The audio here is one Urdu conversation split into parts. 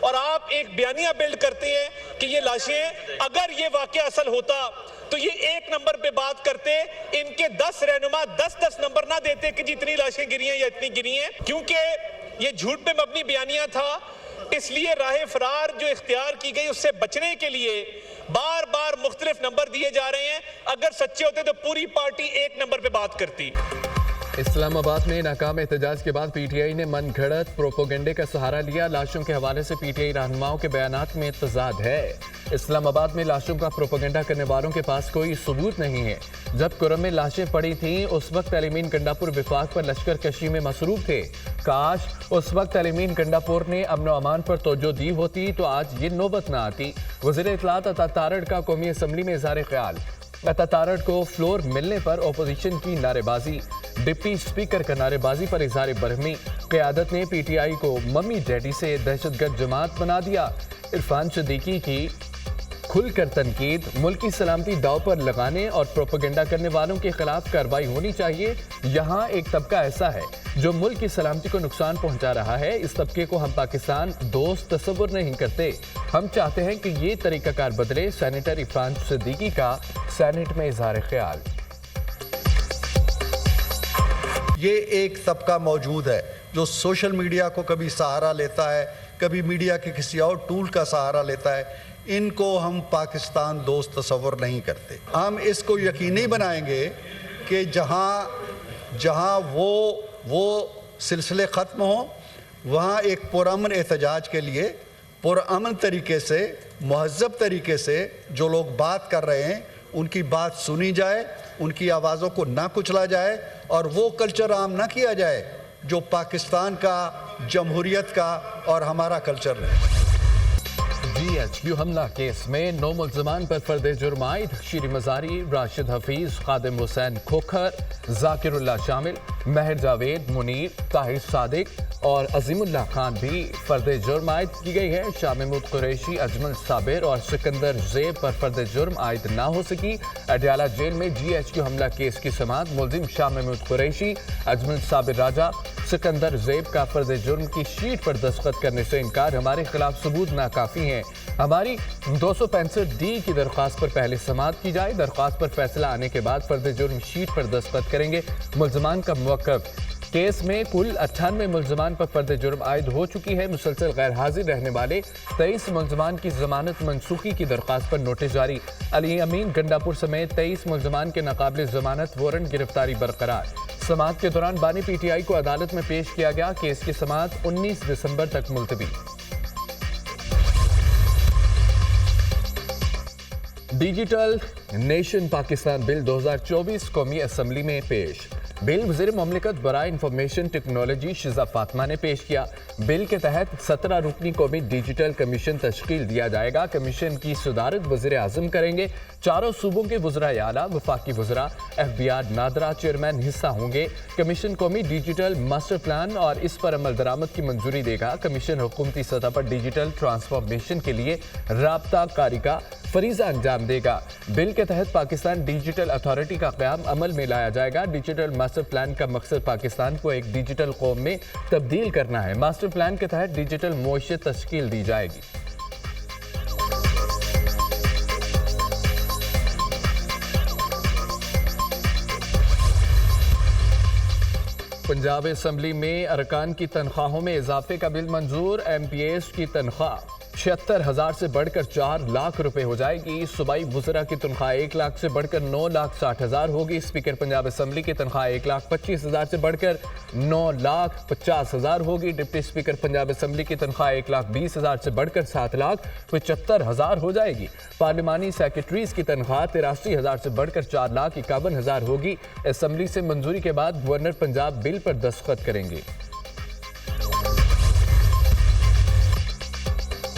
اور آپ ایک بیانیہ بلڈ کرتے ہیں کہ یہ لاشیں اگر یہ واقعہ اصل ہوتا تو یہ 1 نمبر پہ بات کرتے, ان کے 10 رہنما 10 نمبر نہ دیتے کہ جتنی لاشیں گری ہیں یا اتنی گری ہیں, کیونکہ یہ جھوٹ پہ مبنی بیانیہ تھا. اس لیے راہ فرار جو اختیار کی گئی اس سے بچنے کے لیے بار بار مختلف نمبر دیے جا رہے ہیں. اگر سچے ہوتے تو پوری پارٹی 1 نمبر پہ بات کرتی. اسلام آباد میں ناکام احتجاج کے بعد پی ٹی آئی نے من گھڑت پروپیگنڈے کا سہارا لیا. لاشوں کے حوالے سے پی ٹی آئی رہنماؤں کے بیانات میں تضاد ہے. اسلام آباد میں لاشوں کا پروپیگنڈا کرنے والوں کے پاس کوئی ثبوت نہیں ہے. جب کرم میں لاشیں پڑی تھیں اس وقت علمین گنڈاپور وفاق پر لشکر کشی میں مصروف تھے. کاش اس وقت علمین گنڈاپور نے امن و امان پر توجہ دی ہوتی تو آج یہ نوبت نہ آتی. وزیر اطلاعات عطا تارڑ کا قومی اسمبلی میں اظہار خیال. عطا تارڑ کو فلور ملنے پر اپوزیشن کی نعرے بازی. ڈپٹی اسپیکر کا نعرے بازی پر اظہار برہمی. قیادت نے پی ٹی آئی کو ممی ڈیڈی سے دہشت گرد جماعت بنا دیا. عرفان صدیقی کی کھل کر تنقید. ملکی سلامتی داؤ پر لگانے اور پروپیگنڈا کرنے والوں کے خلاف کارروائی ہونی چاہیے. یہاں ایک طبقہ ایسا ہے جو ملک کی سلامتی کو نقصان پہنچا رہا ہے. اس طبقے کو ہم پاکستان دوست تصور نہیں کرتے. ہم چاہتے ہیں کہ یہ طریقہ کار بدلے. سینیٹر عرفان صدیقی کا سینیٹ میں اظہار خیال. یہ ایک طبقہ موجود ہے جو سوشل میڈیا کو کبھی سہارا لیتا ہے, کبھی میڈیا کے کسی اور ٹول کا سہارا لیتا ہے. ان کو ہم پاکستان دوست تصور نہیں کرتے. ہم اس کو یقینی بنائیں گے کہ جہاں وہ سلسلے ختم ہوں وہاں ایک پرامن احتجاج کے لیے پرامن طریقے سے, مہذب طریقے سے جو لوگ بات کر رہے ہیں ان کی بات سنی جائے, ان کی آوازوں کو نہ کچلا جائے اور وہ کلچر عام نہ کیا جائے جو پاکستان کا, جمہوریت کا اور ہمارا کلچر ہے. جی ایچ کیو حملہ کیس میں 9 ملزمان پر فرد جرم عائد. شیری مزاری, راشد حفیظ, خادم حسین کھوکھر, ذاکر اللہ شامل. مہر جاوید, منیر, طاہر صادق اور عظیم اللہ خان بھی فرد جرم عائد کی گئی ہے. شاہ محمود قریشی, اجمل صابر اور سکندر زیب پر فرد جرم عائد نہ ہو سکی. اڈیالہ جیل میں جی ایچ کیو حملہ کیس کی سماعت. ملزم شاہ محمود قریشی, اجمل صابر راجہ, سکندر زیب کا فرد جرم کی شیٹ پر دستخط کرنے سے انکار. ہمارے خلاف ثبوت ناکافی ہیں. ہماری 265D کی درخواست پر پہلے سماعت کی جائے. درخواست پر فیصلہ آنے کے بعد فرد جرم شیٹ پر دستخط کریں گے. ملزمان کا موقف. کیس میں کل 98 ملزمان پر فرد جرم عائد ہو چکی ہے. مسلسل غیر حاضر رہنے والے 23 ملزمان کی ضمانت منسوخی کی درخواست پر نوٹس جاری. علی امین گنڈاپور سمیت 23 ملزمان کے ناقابل ضمانت وارنٹ گرفتاری برقرار. سماعت کے دوران بانی پی ٹی آئی کو عدالت میں پیش کیا گیا. کیس کی سماعت 19 دسمبر تک ملتوی. ڈیجیٹل نیشن پاکستان بل 2024 قومی اسمبلی میں پیش. بل وزیر مملکت برائے انفارمیشن ٹیکنالوجی شیزہ فاطمہ نے پیش کیا. بل کے تحت 17 رکنی قومی ڈیجیٹل کمیشن تشکیل دیا جائے گا. کمیشن کی صدارت وزیر اعظم کریں گے. چاروں صوبوں کے وزرائے اعلیٰ, وفاقی وزراء, FBR نادرہ چیئرمین حصہ ہوں گے. کمیشن قومی ڈیجیٹل ماسٹر پلان اور اس پر عمل درآمد کی منظوری دے گا. کمیشن حکومتی سطح پر ڈیجیٹل ٹرانسفارمیشن کے لیے رابطہ کاری کا فریضہ انجام دے گا. بل کے تحت پاکستان ڈیجیٹل اتھارٹی کا قیام عمل میں لایا جائے گا. ڈیجیٹل ماسٹر پلان کا مقصد پاکستان کو ایک ڈیجیٹل قوم میں تبدیل کرنا ہے. ماسٹر پلان کے تحت ڈیجیٹل معیشت تشکیل دی جائے گی. پنجاب اسمبلی میں ارکان کی تنخواہوں میں اضافے کا بل منظور. ایم پی ایس کی تنخواہ 76,000 سے بڑھ کر 4 لاکھ روپے ہو جائے گی. صوبائی وزراء کی تنخواہ 1 لاکھ سے بڑھ کر 9,60,000 ہوگی. اسپیکر پنجاب اسمبلی کی تنخواہ 1,25,000 سے بڑھ کر 9,50,000 ہوگی. ڈپٹی اسپیکر پنجاب اسمبلی کی تنخواہ 1,20,000 سے بڑھ کر 7,75,000 ہو جائے گی. پارلیمانی سیکرٹریز کی تنخواہ 83,000 سے بڑھ کر 4,51,000 ہوگی. اسمبلی سے منظوری کے بعد گورنر پنجاب بل پر دستخط کریں گے.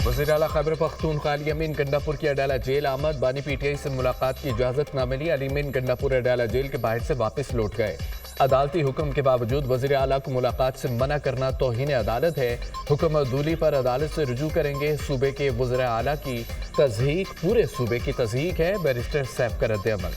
وزیر اعلیٰ خیبر پختونخوا علی امین گنڈاپور کی اڈیالہ جیل آمد. بانی پی ٹی آئی سے ملاقات کی اجازت نہ ملی. علی امین گنڈاپور اڈیالہ جیل کے باہر سے واپس لوٹ گئے. عدالتی حکم کے باوجود وزیر اعلیٰ کو ملاقات سے منع کرنا توہین عدالت ہے. حکم عدولی پر عدالت سے رجوع کریں گے. صوبے کے وزراء اعلیٰ کی تضحیق پورے صوبے کی تضحیق ہے. بیرسٹر سیف کا رد عمل.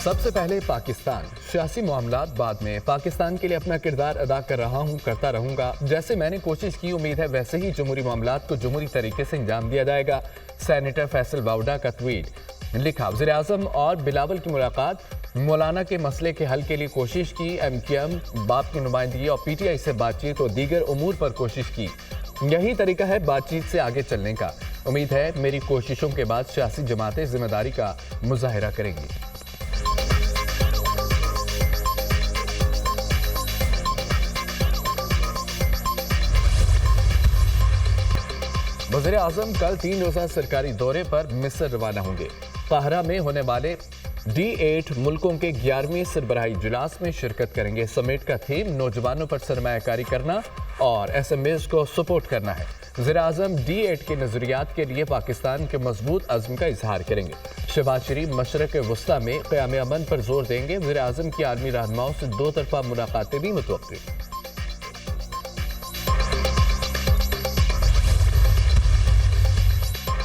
سب سے پہلے پاکستان، سیاسی معاملات بعد میں۔ پاکستان کے لیے اپنا کردار ادا کر رہا ہوں، کرتا رہوں گا۔ جیسے میں نے کوشش کی، امید ہے ویسے ہی جمہوری معاملات کو جمہوری طریقے سے انجام دیا جائے گا۔ سینیٹر فیصل واؤڈا کا ٹویٹ لکھا۔ وزیر اعظم اور بلاول کی ملاقات، مولانا کے مسئلے کے حل کے لیے کوشش کی۔ ایم کیو ایم باپ کی نمائندگی اور پی ٹی آئی سے بات چیت اور دیگر امور پر کوشش کی۔ یہی طریقہ ہے بات چیت سے آگے چلنے کا۔ امید ہے میری کوششوں کے بعد سیاسی جماعتیں ذمہ داری کا مظاہرہ کریں گی۔ وزیر اعظم کل 3 روزہ سرکاری دورے پر مصر روانہ ہوں گے۔ قاہرہ میں ہونے والے D8 ملکوں کے 11ویں سربراہی اجلاس میں شرکت کریں گے۔ سمٹ کا تھیم نوجوانوں پر سرمایہ کاری کرنا اور ایس ایم ایز کو سپورٹ کرنا ہے۔ وزیر اعظم D8 کے نظریات کے لیے پاکستان کے مضبوط عزم کا اظہار کریں گے۔ شہباز شریف مشرق وسطی میں قیام امن پر زور دیں گے۔ وزیر اعظم کی عالمی رہنماؤں سے 2 طرفہ ملاقاتیں بھی متوقع۔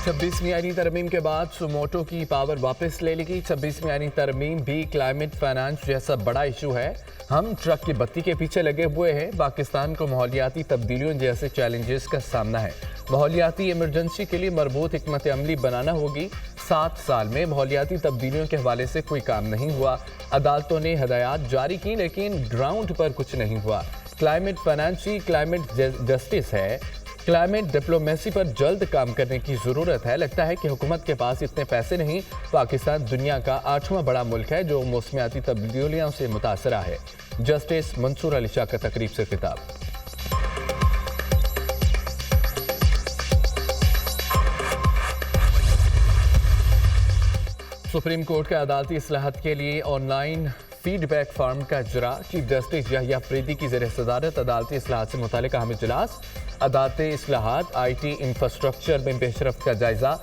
26ویں آئینی ترمیم کے بعد سوموٹو کی پاور واپس لے لی گئی۔ 26ویں آئینی ترمیم بھی کلائمیٹ فائنانس جیسا بڑا ایشو ہے۔ ہم ٹرک کی بتی کے پیچھے لگے ہوئے ہیں۔ پاکستان کو ماحولیاتی تبدیلیوں جیسے چیلنجز کا سامنا ہے۔ ماحولیاتی ایمرجنسی کے لیے مربوط حکمت عملی بنانا ہوگی۔ 7 سال میں ماحولیاتی تبدیلیوں کے حوالے سے کوئی کام نہیں ہوا۔ عدالتوں نے ہدایات جاری کی لیکن گراؤنڈ پر کچھ نہیں ہوا۔ کلائمیٹ فائنانس ہی کلائمیٹ جسٹس ہے۔ کلائمیٹ ڈپلومیسی پر جلد کام کرنے کی ضرورت ہے۔ لگتا ہے کہ حکومت کے پاس اتنے پیسے نہیں۔ پاکستان دنیا کا 8واں بڑا ملک ہے جو موسمیاتی تبدیلیوں سے متاثرہ ہے۔ جسٹس منصور علی شاہ کا تقریب سے خطاب۔ سپریم کورٹ کے عدالتی اصلاحات کے لیے online feedback form کا اجرا۔ چیف جسٹس یحییٰ فریدی کی زیر صدارت عدالتی اصلاحات سے متعلق اہم اجلاس۔ عدالتی اصلاحات، آئی ٹی انفراسٹرکچر میں پیش رفت کا جائزہ،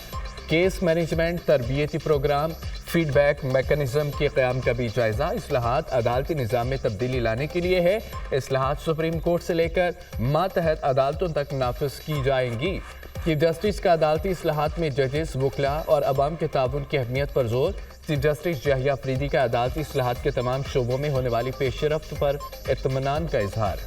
کیس مینجمنٹ، تربیتی پروگرام، فیڈ بیک میکانزم کے قیام کا بھی جائزہ۔ اصلاحات عدالتی نظام میں تبدیلی لانے کے لیے ہے۔ اصلاحات سپریم کورٹ سے لے کر ماتحت عدالتوں تک نافذ کی جائیں گی۔ چیف جسٹس کا عدالتی اصلاحات میں ججز، وکلاء اور عوام کے تعاون کی اہمیت پر زور۔ چیف جسٹس یحییٰ فریدی کا عدالتی اصلاحات کے تمام شعبوں میں ہونے والی پیش رفت پر اطمینان کا اظہار۔